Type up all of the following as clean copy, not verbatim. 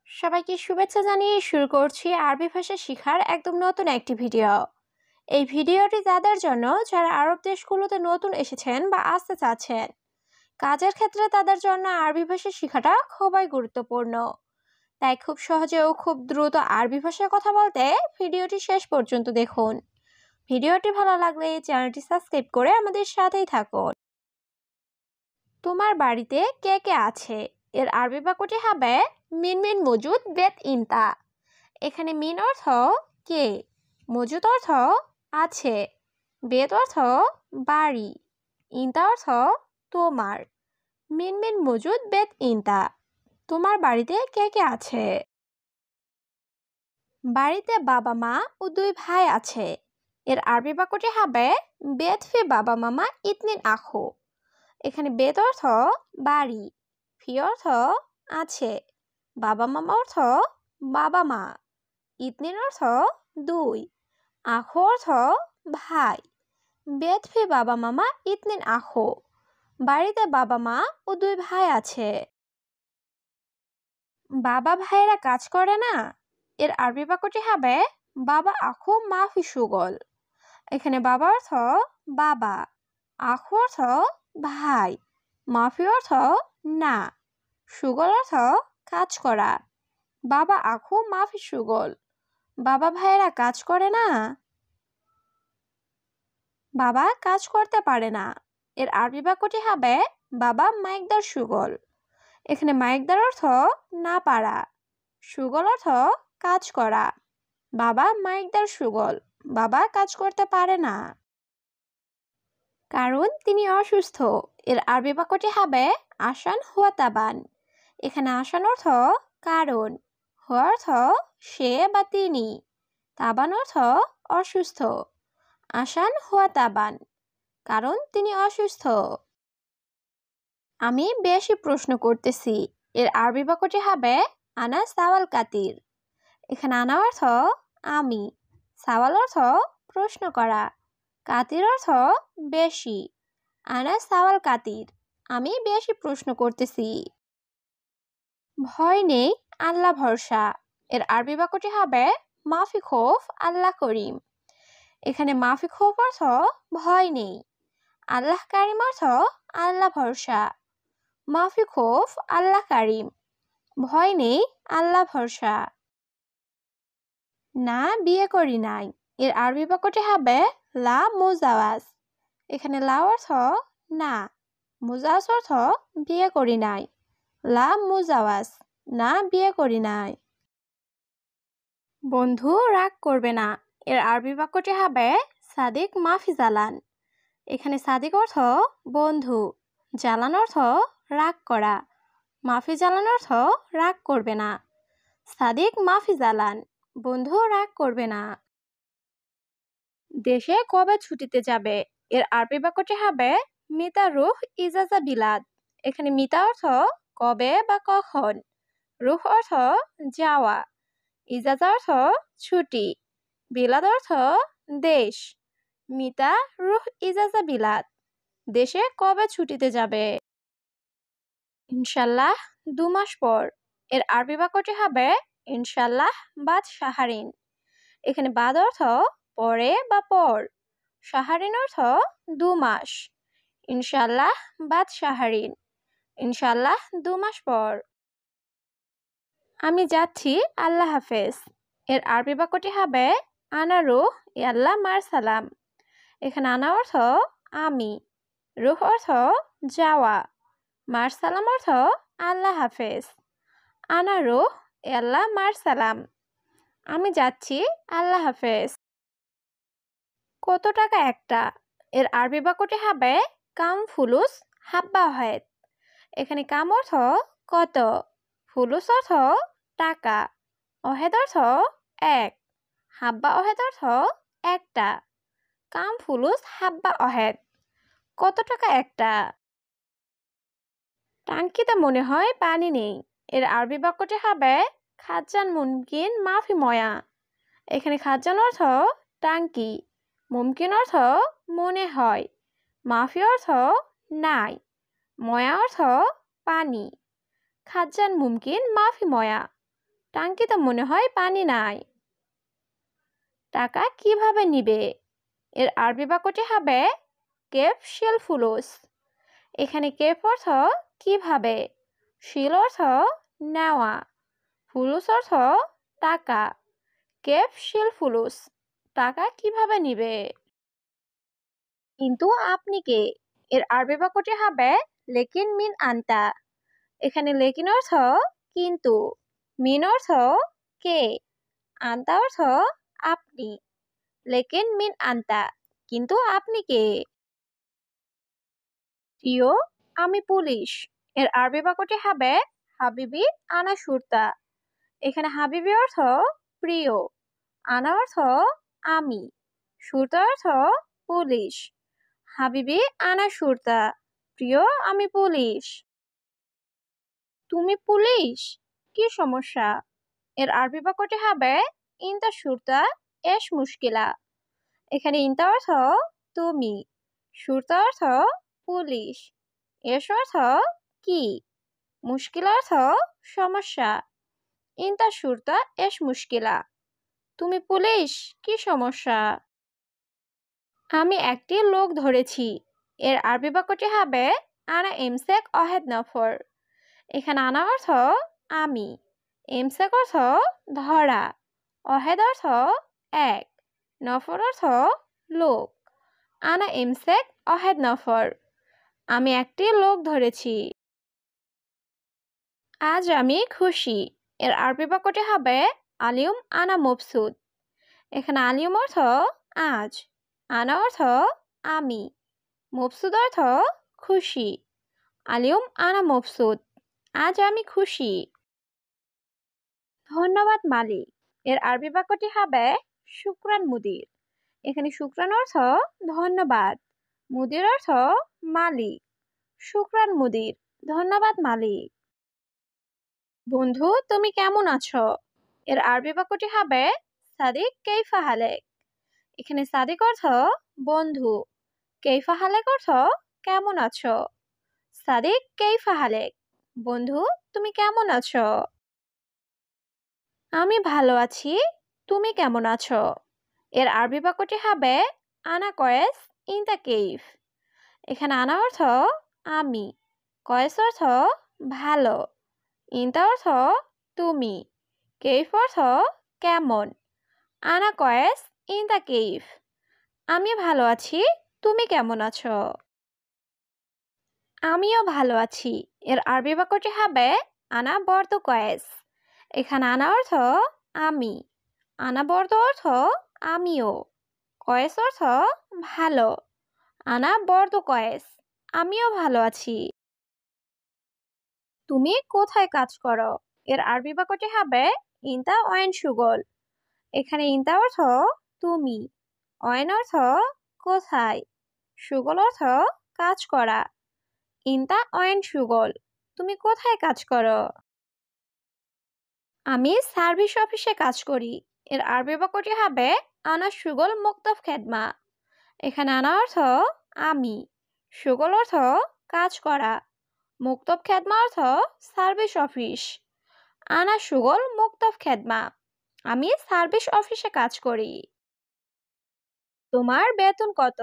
সবাইকে শুভেচ্ছা জানিয়ে শুরু করছি আরবি ভাষা শেখার একদম নতুন একটি ভিডিও। এই ভিডিওটি তাদের জন্য যারা আরব দেশগুলোতে নতুন এসেছেন বা আসতে চাচ্ছেন। কাজের ক্ষেত্রে তাদের জন্য আরবি ভাষা শেখাটা খুবই গুরুত্বপূর্ণ। তাই খুব সহজে ও খুব দ্রুত আরবি ভাষায় কথা বলতে ভিডিওটি শেষ পর্যন্ত দেখুন। ভিডিওটি ভালো লাগলে চ্যানেলটি সাবস্ক্রাইব করে আমাদের সাথেই থাকুন। তোমার বাড়িতে কে কে আছে? এর আরবি বাক্যটি হবে মিন মিন মজুদ বেত ইনতা। এখানে মিন অর্থ কে, মজুদ অর্থ আছে, বেত অর্থ বাড়ি, ইনতা অর্থ তোমার। মিন মিন মজুদ বেত ইনতা, তোমার বাড়িতে কে কে আছে? বাড়িতে বাবা মা ও দুই ভাই আছে। এর আরবি বাক্যটি হবে বেত ফি বাবা মামা ইতনিন আখো। এখানে বেত অর্থ বাড়ি, ফি অর্থ আছে, বাবা মামা অর্থ বাবা মা, ইতনিন অর্থ দুই, আখো অর্থ ভাই। বেত ফি বাবা মামা ইতনিন আখো, বাড়িতে বাবা মা ও দুই ভাই আছে। বাবা ভাইয়েরা কাজ করে না? এর আরবি বাক্যটি হবে বাবা আখো মাফি সুগল। এখানে বাবা অর্থ বাবা, আখো অর্থ ভাই, মাফি অর্থ না, সুগল অর্থ কাজ করা। বাবা আখো মাফি সুগল, বাবা ভাইয়েরা কাজ করে না? বাবা কাজ করতে পারে না। এর আরবি বাক্যটি হবে বাবা মাইকদার সুগল। এখানে মাইকদার অর্থ না পারা, সুগল অর্থ কাজ করা। বাবা মাইকদার সুগল, বাবা কাজ করতে পারে না। কারণ তিনি অসুস্থ। এর আরবি বাক্যটি হবে আসান হুয়া তাবান। এখানে আসান অর্থ কারণ, হুয়া অর্থ সে বা তিনি, তাবান অর্থ অসুস্থ। আসান হুয়া তাবান, কারণ তিনি অসুস্থ। আমি বেশি প্রশ্ন করতেছি। এর আরবি বাক্যটি হবে আনা সাওয়াল কাতির। এখানে আনা অর্থ আমি, সাওয়াল অর্থ প্রশ্ন করা, কাতির অর্থ বেশি। আনা সাওয়াল কাতির, আমি বেশি প্রশ্ন করতেছি। ভয় নেই, আল্লাহ ভরসা। এর আরবি বাক্যটি হবে মাফি খৌফ আল্লাহ করিম। এখানে মাফি খৌফ অর্থ ভয় নেই, আল্লাহ কারিম অর্থ আল্লাহ ভরসা। মাফি খৌফ আল্লাহ কারিম, ভয় নেই আল্লাহ ভরসা। না বিয়ে করি নাই। এর আরবি বাক্যটি হবে লা মুজাওয়াজ। এখানে লা অর্থ না, মুজাওয়াজ অর্থ বিয়ে করি নাই। লা মুজাওয়াজ, না বিয়ে করি নাই। বন্ধু রাগ করবে না। এর আরবি বাক্যটি হবে সাদিক মাফি জালান। এখানে সাদিক অর্থ বন্ধু, জালান অর্থ রাগ করা, মাফি জালান অর্থ রাগ করবে না। সাদিক মাফি জালান, বন্ধু রাগ করবে না। দেশে কবে ছুটিতে যাবে? এর আরবি বাক্যটি হবে মিতা রুহ ইজাজা বিলাদ। এখানে মিতা অর্থ কবে বা কখন, রুহ অর্থ যাওয়া, ইজাজা অর্থ ছুটি, বিলাদ অর্থ দেশ। মিতা রুহ ইজাজা বিলাদ, দেশে কবে ছুটিতে যাবে? ইনশাল্লাহ 2 মাস পর। এর আরবি বাক্যটি হবে ইনশাল্লাহ বাদ সাহারিন। এখানে বাদ অর্থ পরে বা পর, সাহারিন অর্থ 2 মাস। ইনশাল্লাহ বাদ সাহারিন, ইনশাল্লাহ 2 মাস পর। আমি যাচ্ছি, আল্লাহ হাফেজ। এর আরবি বাক্যটি হবে আনা রুহ ইয়াল্লাহ মার সালাম। এখানে আনা অর্থ আমি, রুহ অর্থ যাওয়া, মার সালাম অর্থ আল্লাহ হাফেজ। আনা রুহ ইয়াল্লাহ মার সালাম, আমি যাচ্ছি, আল্লাহ হাফেজ। কত টাকা একটা? এর আরবি বাক্যটি হবে কাম ফুলুস হাব্বা ওয়াহেদ। এখানে কাম অর্থ কত, ফুলুস অর্থ টাকা, ওয়াহেদ অর্থ এক, হাব্বা ওয়াহেদ অর্থ একটা। কাম ফুলুস হাব্বা ওয়াহেদ, কত টাকা একটা? টাঙ্কিতে মনে হয় পানি নেই। এর আরবি বাক্যটি হবে খাজ্জান মুমকিন মাফি ময়া। এখানে খাজ্জান অর্থ টাঙ্কি, মুমকিন অর্থ মনে হয়, মাফি অর্থ নাই, ময়া অর্থ পানি। খাজ্জান মুমকিন মাফি ময়া, টাঙ্কিতে মনে হয় পানি নাই। টাকা কিভাবে নিবে? এর আরবি বাক্যটি হবে কেফ শিল ফুলুস। এখানে কেফ অর্থ কিভাবে, শিল অর্থ নেওয়া, ফুলুস অর্থ টাকা। কেফ শিল ফুলুস, টাকা কিভাবে নিবে? কিন্তু আপনি কে? এর আরবি বাক্যটি হবে লেকিন মিন আনতা। এখানে লেকিন অর্থ কিন্তু, মিন অর্থ কে, আনতা অর্থ আপনি। লেকিন মিন আনতা, কিন্তু আপনি কে? প্রিয়, আমি পুলিশ। এর আরবি বাক্যটি হবে হাবিবি আনা শুরতা। এখানে হাবিবি অর্থ প্রিয়, আনা অর্থ আমি, শুরতা অর্থ পুলিশ। হাবিবি আনা শুরতা, প্রিয় আমি পুলিশ। তুমি পুলিশ, কি সমস্যা? এর আরবি বাক্যটি হবে ইনতা শুরতা এশ মুশকিলা। এখানে ইনতা অর্থ তুমি, শুরতা অর্থ পুলিশ, এশ অর্থ কি, মুশকিলা অর্থ সমস্যা। ইনতা শুরতা এশ মুশকিলা, তুমি পুলিশ, কি সমস্যা? আমি একটি লোক ধরেছি। এর আরবি বাক্যটি হবে আনা ইমসেক অহেদ নফর। এখানে আনা অর্থ আমি, ইমসেক অর্থ ধরা, অহেদ অর্থ এক, নফর অর্থ লোক। আনা ইমসেক অহেদ নফর, আমি একটি লোক ধরেছি। আজ আমি খুশি। এর আরবি বাক্যটি হবে আলিউম আনা মবসুদ। এখানে আলিউম অর্থ আজ, আনা অর্থ আমি, মবসুদ অর্থ খুশি। আলিউম আনা মবসুদ, আজ আমি খুশি। ধন্যবাদ মালিক। এর আরবি বাক্যটি হবে শুকরান মুদির। এখানে শুকরান অর্থ ধন্যবাদ, মুদির অর্থ মালিক। শুকরান মুদির, ধন্যবাদ মালিক। বন্ধু, তুমি কেমন আছো? এর আরবি বাক্যটি হবে সাদিক কেইফা হালেক। এখানে সাদিক অর্থ বন্ধু, কেইফা হালেক অর্থ কেমন আছো। সাদিক কেইফা হালেক, বন্ধু তুমি কেমন আছো? আমি ভালো আছি, তুমি কেমন আছো? এর আরবি বাক্যটি হবে আনা কয়েস ইন দ্য কেইফ। এখানে আনা অর্থ আমি, কয়েস অর্থ ভালো, ইনতা অর্থ তুমি, কেইফ অর্থ কেমন। আনা কয়েস ইন দ্য কেইফ, আমি ভালো আছি, তুমি কেমন আছো? আমিও ভালো আছি। এর আরবি বাক্যটি হবে আনা বর্দ কয়েস। এখানে আনা অর্থ আমি, আনা বর্দ অর্থ আমিও, কয়েস অর্থ ভালো। আনা বর্দ কয়েস, আমিও ভালো আছি। তুমি কোথায় কাজ করো? এর আরবি বাক্যটি হবে ইনতা ওয়েন সুগল। এখানে ইনতা অর্থ তুমি, ওয়েন অর্থ কোথায়, সুগল অর্থ কাজ করা। ইনতা ওয়েন সুগল, তুমি কোথায় কাজ করো? আমি সার্ভিস অফিসে কাজ করি। এর আরবি বাক্যটি হবে আনা সুগল মুক্তফ খেদমা। এখানে আনা অর্থ আমি, সুগল অর্থ কাজ করা, মুক্তব খেদমা অর্থ সার্ভিস অফিস। আনা সুগল মুক্তব খেদমা, আমি সার্ভিস অফিসে কাজ করি। তোমার বেতন কত?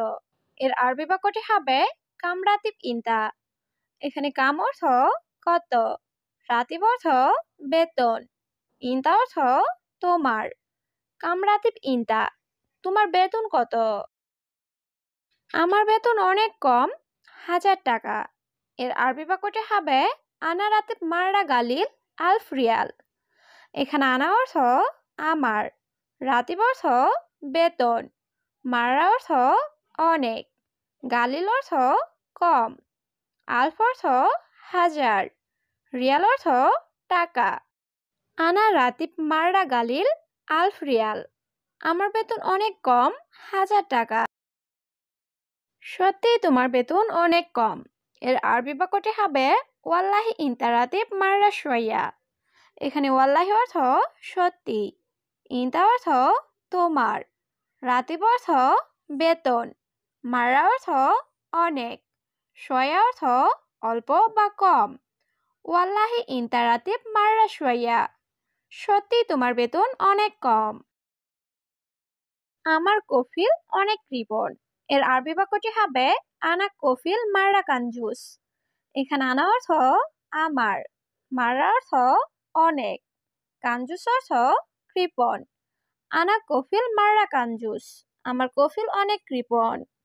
এর আরবি বাক্যটি হবে কাম রাতিব ইনতা। এখানে কাম অর্থ কত, রাতিব অর্থ বেতন, ইনতা অর্থ তোমার। কাম রাতিব ইনতা, তোমার বেতন কত? আমার বেতন অনেক কম, 1000 টাকা। এর আরবি বাক্যটি হবে আনা রাতিব মাররা গালিল আলফ রিয়াল। এখানে আনা অর্থ আমার, রাতিব অর্থ বেতন, মাররা অর্থ অনেক, গালিল অর্থ কম, আলফ অর্থ 1000, রিয়াল অর্থ টাকা। আনা রাতিব মাররা গালিল আলফ রিয়াল, আমার বেতন অনেক কম, 1000 টাকা। সত্যি তোমার বেতন অনেক কম। এর আরবি বাক্যটি হবে ওয়াল্লাহি ইনতা রাতিব মাররা শোয়া। এখানে ওয়াল্লাহি অর্থ সত্যি, ইনতা অর্থ তোমার, রাতিব অর্থ বেতন, মাররা অর্থ অনেক, শোয়া অর্থ অল্প বা কম। ওয়াল্লাহি ইনতা রাতিব মাররা শোয়া, সত্যি তোমার বেতন অনেক কম। আমার কফিল অনেক কৃপণ। এর আরবি বাক্যটি হবে আনা কফিল মাররা কাঞ্জুস। এখানে আনা অর্থ আমার, মাররা অর্থ অনেক, কাঞ্জুস অর্থ কৃপণ। আনা কফিল মাররা কাঞ্জুস, আমার কফিল অনেক কৃপণ।